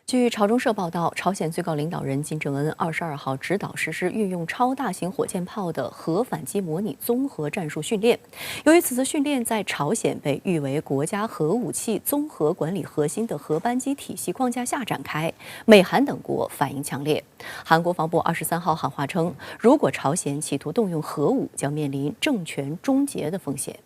据朝中社报道，朝鲜最高领导人金正恩22号指导实施运用超大型火箭炮的核反击模拟综合战术训练。由于此次训练在朝鲜被誉为国家核武器综合管理核心的核扳机体系框架下展开，美韩等国反应强烈。韩国防部23号喊话称，如果朝鲜企图动用核武，将面临政权终结的风险。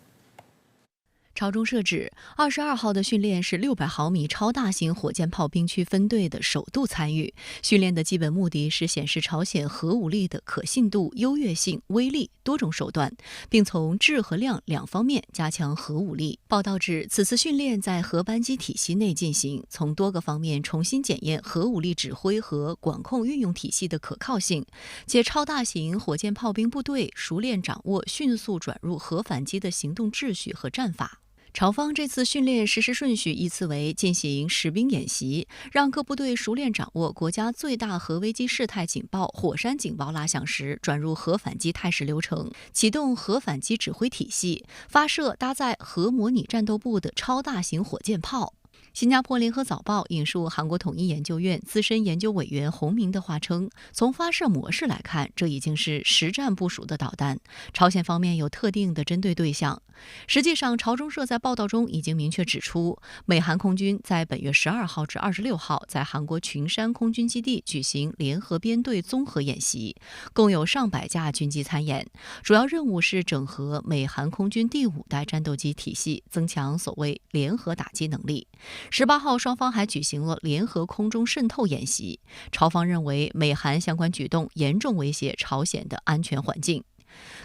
朝中社指，22号的训练是600毫米超大型火箭炮兵区分队的首度参与。训练的基本目的是显示朝鲜核武力的可信度、优越性、威力多种手段，并从质和量两方面加强核武力。报道指，此次训练在核扳机体系内进行，从多个方面重新检验核武力指挥和管控运用体系的可靠性，且超大型火箭炮兵部队熟练掌握迅速转入核反击的行动秩序和战法。朝方这次训练实施顺序依次为：进行实兵演习，让各部队熟练掌握国家最大核危机事态警报火山警报拉响时转入核反击态势流程，启动核反击指挥体系，发射搭载核模拟战斗部的超大型火箭炮。新加坡联合早报引述韩国统一研究院资深研究委员洪明的话称，从发射模式来看，这已经是实战部署的导弹，朝鲜方面有特定的针对对象。实际上，朝中社在报道中已经明确指出，美韩空军在本月12号至26号在韩国群山空军基地举行联合编队综合演习，共有上百架军机参演，主要任务是整合美韩空军第5代战斗机体系，增强所谓联合打击能力。18号，双方还举行了联合空中渗透演习。朝方认为，美韩相关举动严重威胁朝鲜的安全环境。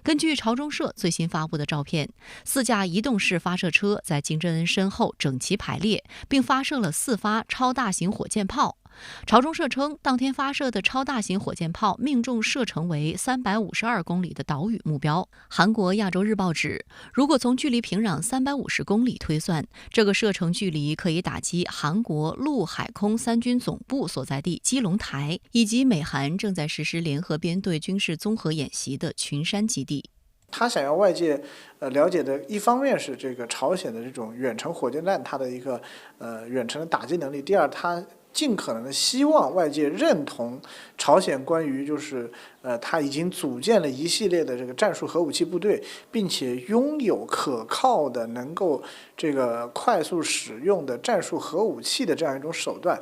根据朝中社最新发布的照片，4架移动式发射车在金正恩身后整齐排列，并发射了4发超大型火箭炮。朝中社称，当天发射的超大型火箭炮命中射程为352公里的岛屿目标。韩国亚洲日报指，如果从距离平壤350公里推算，这个射程距离可以打击韩国陆海空三军总部所在地基隆台，以及美韩正在实施联合编队军事综合演习的群山基地。他想要外界了解的，一方面是这个朝鲜的这种远程火箭弹它的一个远程的打击能力，第二，他尽可能的希望外界认同朝鲜关于他已经组建了一系列的这个战术核武器部队，并且拥有可靠的能够这个快速使用的战术核武器的这样一种手段，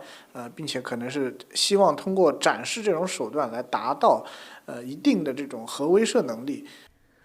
并且可能是希望通过展示这种手段来达到一定的这种核威慑能力。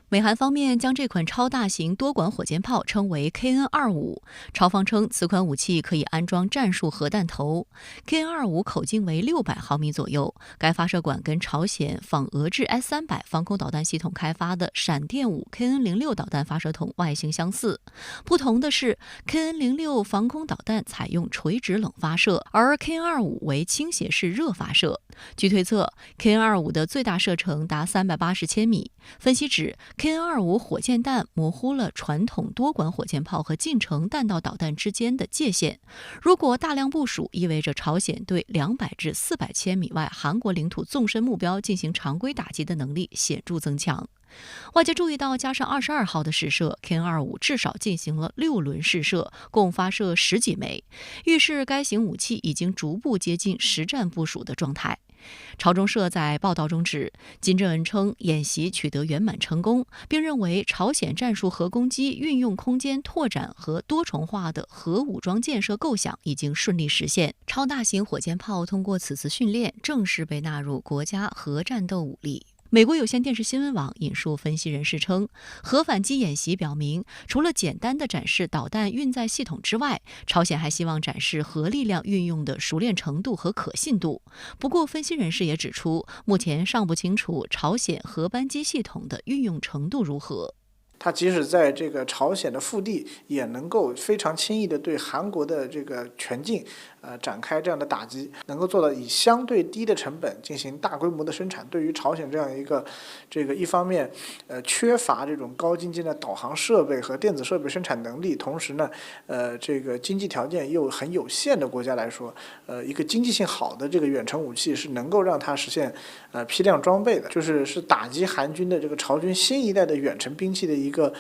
美韩方面将这款超大型多管火箭炮称为 KN-25， 朝方称此款武器可以安装战术核弹头。KN-25 口径为600毫米左右，该发射管跟朝鲜仿俄制 S-300防空导弹系统开发的闪电5 KN-06 导弹发射筒外形相似。不同的是 ，KN-06 防空导弹采用垂直冷发射，而 KN-25 为倾斜式热发射。据推测 ，KN-25 的最大射程达380千米。分析指，KN-25 火箭弹模糊了传统多管火箭炮和近程弹道导弹之间的界限。如果大量部署，意味着朝鲜对200至400千米外韩国领土纵深目标进行常规打击的能力显著增强。外界注意到，加上22号的试射 ，KN-25 至少进行了6轮试射，共发射10几枚，预示该型武器已经逐步接近实战部署的状态。朝中社在报道中指，金正恩称演习取得圆满成功，并认为朝鲜战术核攻击运用空间拓展和多重化的核武装建设构想已经顺利实现。超大型火箭炮通过此次训练，正式被纳入国家核战斗武力。美国有线电视新闻网引述分析人士称，核反击演习表明，除了简单的展示导弹运载系统之外，朝鲜还希望展示核力量运用的熟练程度和可信度。不过，分析人士也指出，目前尚不清楚朝鲜核扳机系统的运用程度如何。它即使在这个朝鲜的腹地，也能够非常轻易的对韩国的这个全境，展开这样的打击，能够做到以相对低的成本进行大规模的生产。对于朝鲜这样一个一方面，缺乏这种高精尖的导航设备和电子设备生产能力，同时呢，这个经济条件又很有限的国家来说，一个经济性好的这个远程武器是能够让它实现批量装备的，是打击韩军的这个朝军新一代的远程兵器的一个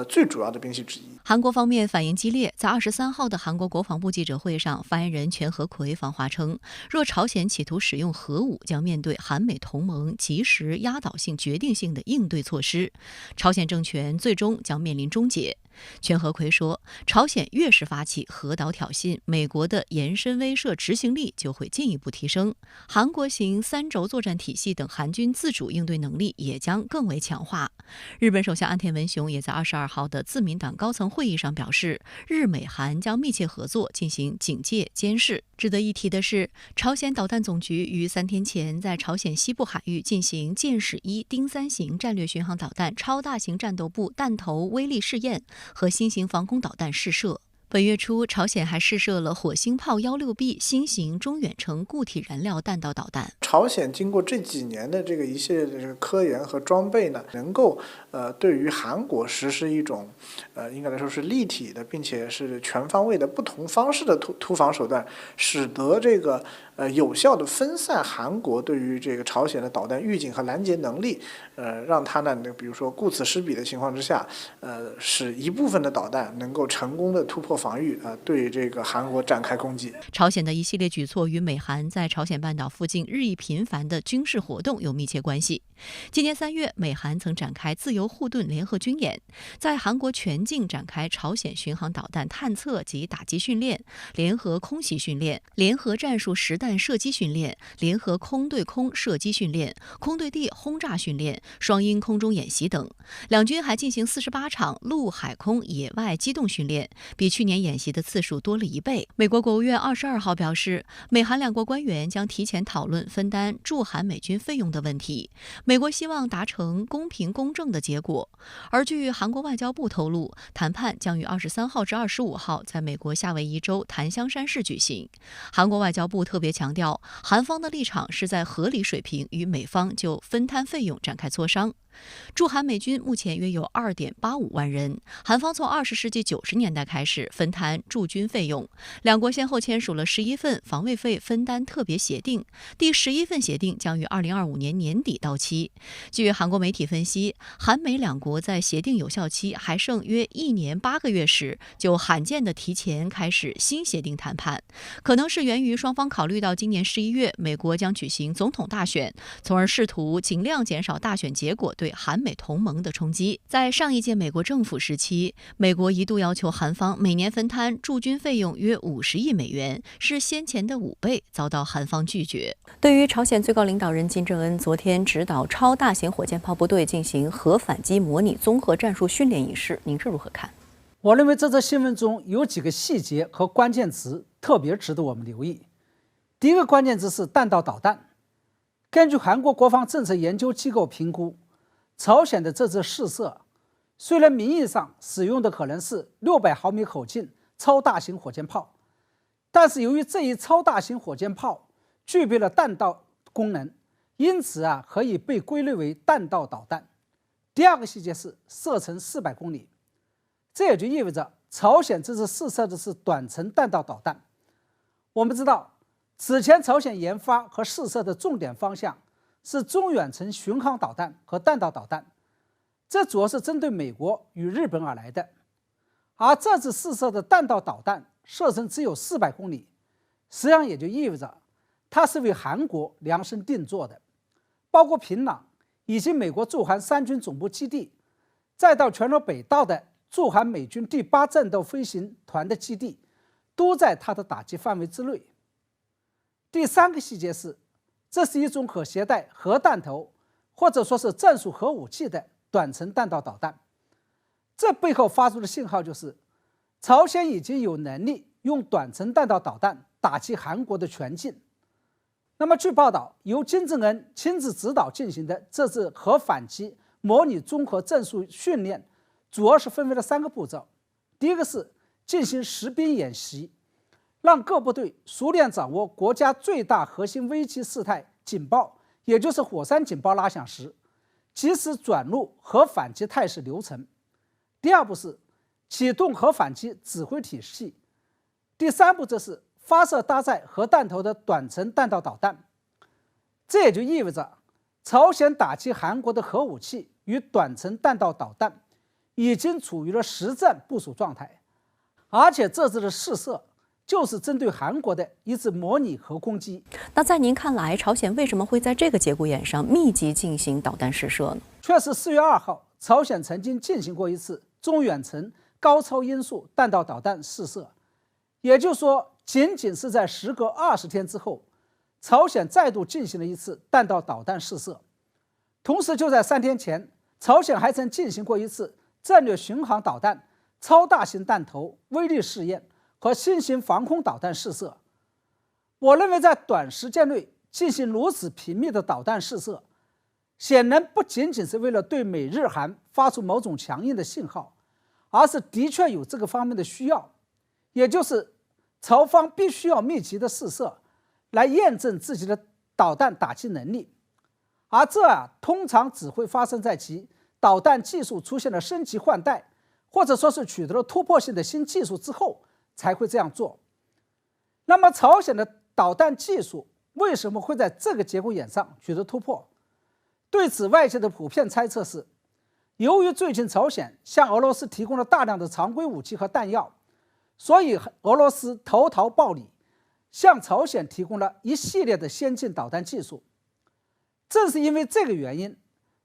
最主要的兵器之一。韩国方面反应激烈，在23号的韩国国防部记者会上，发言人全和奎放话称，若朝鲜企图使用核武，将面对韩美同盟及时、压倒性、决定性的应对措施，朝鲜政权最终将面临终结。全和奎说，朝鲜越是发起核岛挑衅，美国的延伸威慑执行力就会进一步提升，韩国型3轴作战体系等韩军自主应对能力也将更为强化。日本首相岸田文雄也在22号的自民党高层会议上表示，日美韩将密切合作进行警戒监视。值得一提的是，朝鲜导弹总局于3天前在朝鲜西部海域进行箭矢1丁3型战略巡航导弹超大型战斗部弹头威力试验和新型防空导弹试射。本月初，朝鲜还试射了火星炮16B 新型中远程固体燃料弹道导弹。朝鲜经过这几年的这个一系列的这个科研和装备呢，能够对于韩国实施一种应该来说是立体的，并且是全方位的不同方式的突防手段，使得这个有效的分散韩国对于这个朝鲜的导弹预警和拦截能力，让它呢，比如说顾此失彼的情况之下，使一部分的导弹能够成功的突破防御，对这个韩国展开攻击。朝鲜的一系列举措与美韩在朝鲜半岛附近日益频繁的军事活动有密切关系。今年3月，美韩曾展开自由护盾联合军演，在韩国全境展开朝鲜巡航导弹探测及打击训练、联合空袭训练、联合战术实弹射击训练、联合空对空射击训练、空对地轰炸训练、双鹰空中演习等。两军还进行48场陆海空野外机动训练，比去年演习的次数多了1倍。美国国务院22号表示，美韩两国官员将提前讨论分担驻韩美军费用的问题。美国希望达成公平公正的结果。而据韩国外交部透露，谈判将于23号至25号在美国夏威夷州檀香山市举行。韩国外交部特别强调，韩方的立场是在合理水平与美方就分摊费用展开磋商。驻韩美军目前约有2.85万人，韩方从20世纪90年代开始分摊驻军费用，两国先后签署了11份防卫费分担特别协定，第11份协定将于2025年年底到期。据韩国媒体分析，韩美两国在协定有效期还剩约1年8个月时，就罕见的提前开始新协定谈判，可能是源于双方考虑到今年11月美国将举行总统大选，从而试图尽量减少大选结果对韩美同盟的冲击。在上一届美国政府时期，美国一度要求韩方每年分摊驻军费用约50亿美元，是先前的5倍，遭到韩方拒绝。对于朝鲜最高领导人金正恩昨天指导超大型火箭炮部队进行核反击模拟综合战术训练一事，您是如何看？我认为这则新闻中有几个细节和关键词特别值得我们留意。第一个关键词是弹道导弹。根据韩国国防政策研究机构评估，朝鲜的这次试射虽然名义上使用的可能是600毫米口径超大型火箭炮，但是由于这一超大型火箭炮具备了弹道功能，因此可以被归类为弹道导弹。第二个细节是射程400公里，这也就意味着朝鲜这次试射的是短程弹道导弹。我们知道，此前朝鲜研发和试射的重点方向是中远程巡航导弹和弹道导弹，这主要是针对美国与日本而来的。而这次试射的弹道导弹射程只有400公里，实际上也就意味着它是为韩国量身定做的，包括平壤以及美国驻韩3军总部基地，再到全罗北道的驻韩美军第8战斗飞行团的基地，都在它的打击范围之内。第三个细节是，这是一种可携带核弹头或者说是战术核武器的短程弹道导弹。这背后发出的信号就是，朝鲜已经有能力用短程弹道导弹打击韩国的全境。那么据报道，由金正恩亲自指导进行的这次核反击模拟综合战术训练，主要是分为了3个步骤。第一个是进行实兵演习，让各部队熟练掌握国家最大核心危机事态警报，也就是火山警报拉响时，及时转入核反击态势流程。第二步是启动核反击指挥体系。第三步则是发射搭载核弹头的短程弹道导弹。这也就意味着，朝鲜打击韩国的核武器与短程弹道导弹已经处于了实战部署状态，而且这次的试射就是针对韩国的一次模拟核攻击。那在您看来，朝鲜为什么会在这个节骨眼上密集进行导弹试射呢？确实，4月2号，朝鲜曾经进行过一次中远程高超音速弹道导弹试射，也就是说，仅仅是在时隔20天之后，朝鲜再度进行了一次弹道导弹试射。同时，就在3天前，朝鲜还曾进行过一次战略巡航导弹、超大型弹头威力试验和新型防空导弹试射。我认为，在短时间内进行如此频密的导弹试射，显然不仅仅是为了对美日韩发出某种强硬的信号，而是的确有这个方面的需要，也就是朝方必须要密集的试射，来验证自己的导弹打击能力。而这通常只会发生在其导弹技术出现了升级换代，或者说是取得了突破性的新技术之后才会这样做。那么朝鲜的导弹技术为什么会在这个节骨眼上取得突破？对此，外界的普遍猜测是，由于最近朝鲜向俄罗斯提供了大量的常规武器和弹药，所以俄罗斯投桃报李，向朝鲜提供了一系列的先进导弹技术。正是因为这个原因，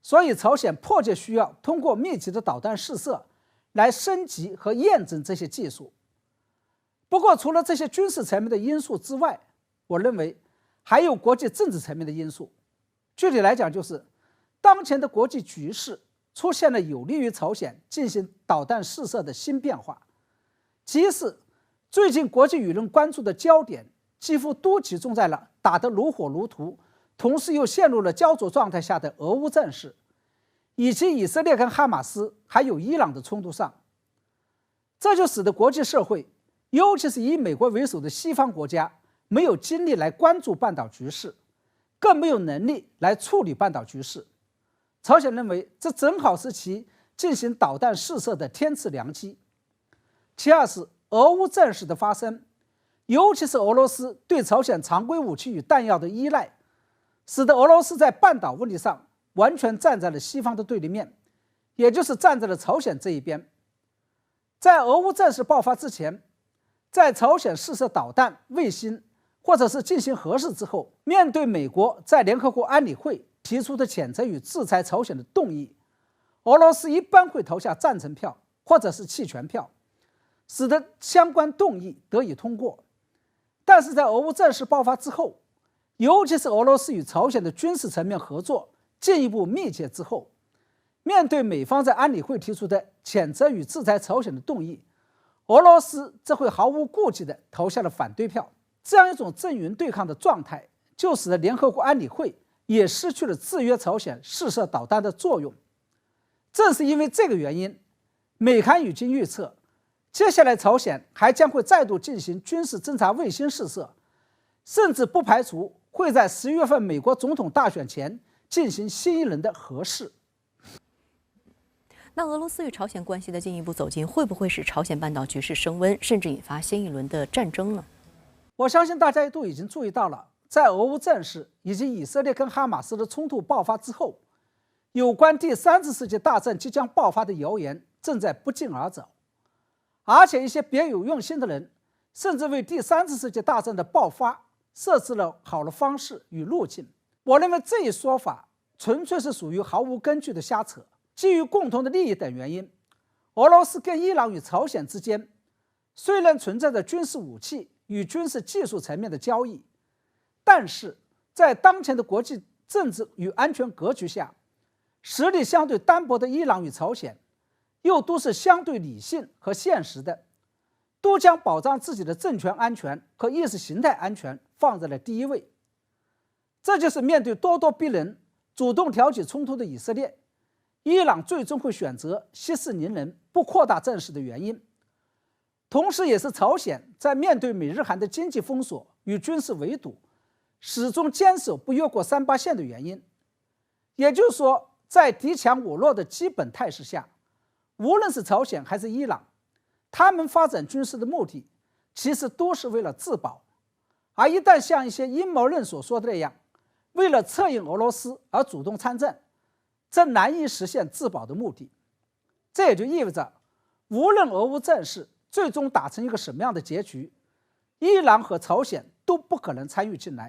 所以朝鲜迫切需要通过密集的导弹试射来升级和验证这些技术。不过，除了这些军事层面的因素之外，我认为还有国际政治层面的因素。具体来讲，就是当前的国际局势出现了有利于朝鲜进行导弹试射的新变化。即是最近国际舆论关注的焦点几乎都集中在了打得如火如荼，同时又陷入了焦灼状态下的俄乌战事，以及以色列跟哈马斯还有伊朗的冲突上。这就使得国际社会，尤其是以美国为首的西方国家，没有精力来关注半岛局势，更没有能力来处理半岛局势。朝鲜认为这正好是其进行导弹试射的天赐良机。其二是俄乌战事的发生，尤其是俄罗斯对朝鲜常规武器与弹药的依赖，使得俄罗斯在半岛问题上完全站在了西方的对立面，也就是站在了朝鲜这一边。在俄乌战事爆发之前，在朝鲜试射导弹、卫星或者是进行核试之后，面对美国在联合国安理会提出的谴责与制裁朝鲜的动议，俄罗斯一般会投下赞成票或者是弃权票，使得相关动议得以通过。但是在俄乌战事爆发之后，尤其是俄罗斯与朝鲜的军事层面合作进一步密切之后，面对美方在安理会提出的谴责与制裁朝鲜的动议，俄罗斯则会毫无顾忌地投下了反对票。这样一种阵营对抗的状态，就使得联合国安理会也失去了制约朝鲜试射导弹的作用。正是因为这个原因，美韩已经预测，接下来朝鲜还将会再度进行军事侦察卫星试射，甚至不排除会在11月份美国总统大选前进行新一轮的核试。那俄罗斯与朝鲜关系的进一步走近，会不会使朝鲜半岛局势升温，甚至引发新一轮的战争呢？我相信大家都已经注意到了，在俄乌战事以及以色列跟哈马斯的冲突爆发之后，有关第3次世界大战即将爆发的谣言正在不胫而走，而且一些别有用心的人甚至为第3次世界大战的爆发设置了好的方式与路径。我认为这一说法纯粹是属于毫无根据的瞎扯。基于共同的利益等原因，俄罗斯跟伊朗与朝鲜之间虽然存在着军事武器与军事技术层面的交易，但是在当前的国际政治与安全格局下，实力相对单薄的伊朗与朝鲜又都是相对理性和现实的，都将保障自己的政权安全和意识形态安全放在了第一位。这就是面对咄咄逼人、主动挑起冲突的以色列，伊朗最终会选择息事宁人，不扩大战事的原因，同时也是朝鲜在面对美日韩的经济封锁与军事围堵，始终坚守不越过38线的原因。也就是说，在敌强我弱的基本态势下，无论是朝鲜还是伊朗，他们发展军事的目的其实都是为了自保，而一旦像一些阴谋论所说的那样，为了策应俄罗斯而主动参战，这难以实现自保的目的。这也就意味着，无论俄乌战事最终打成一个什么样的结局，伊朗和朝鲜都不可能参与进来。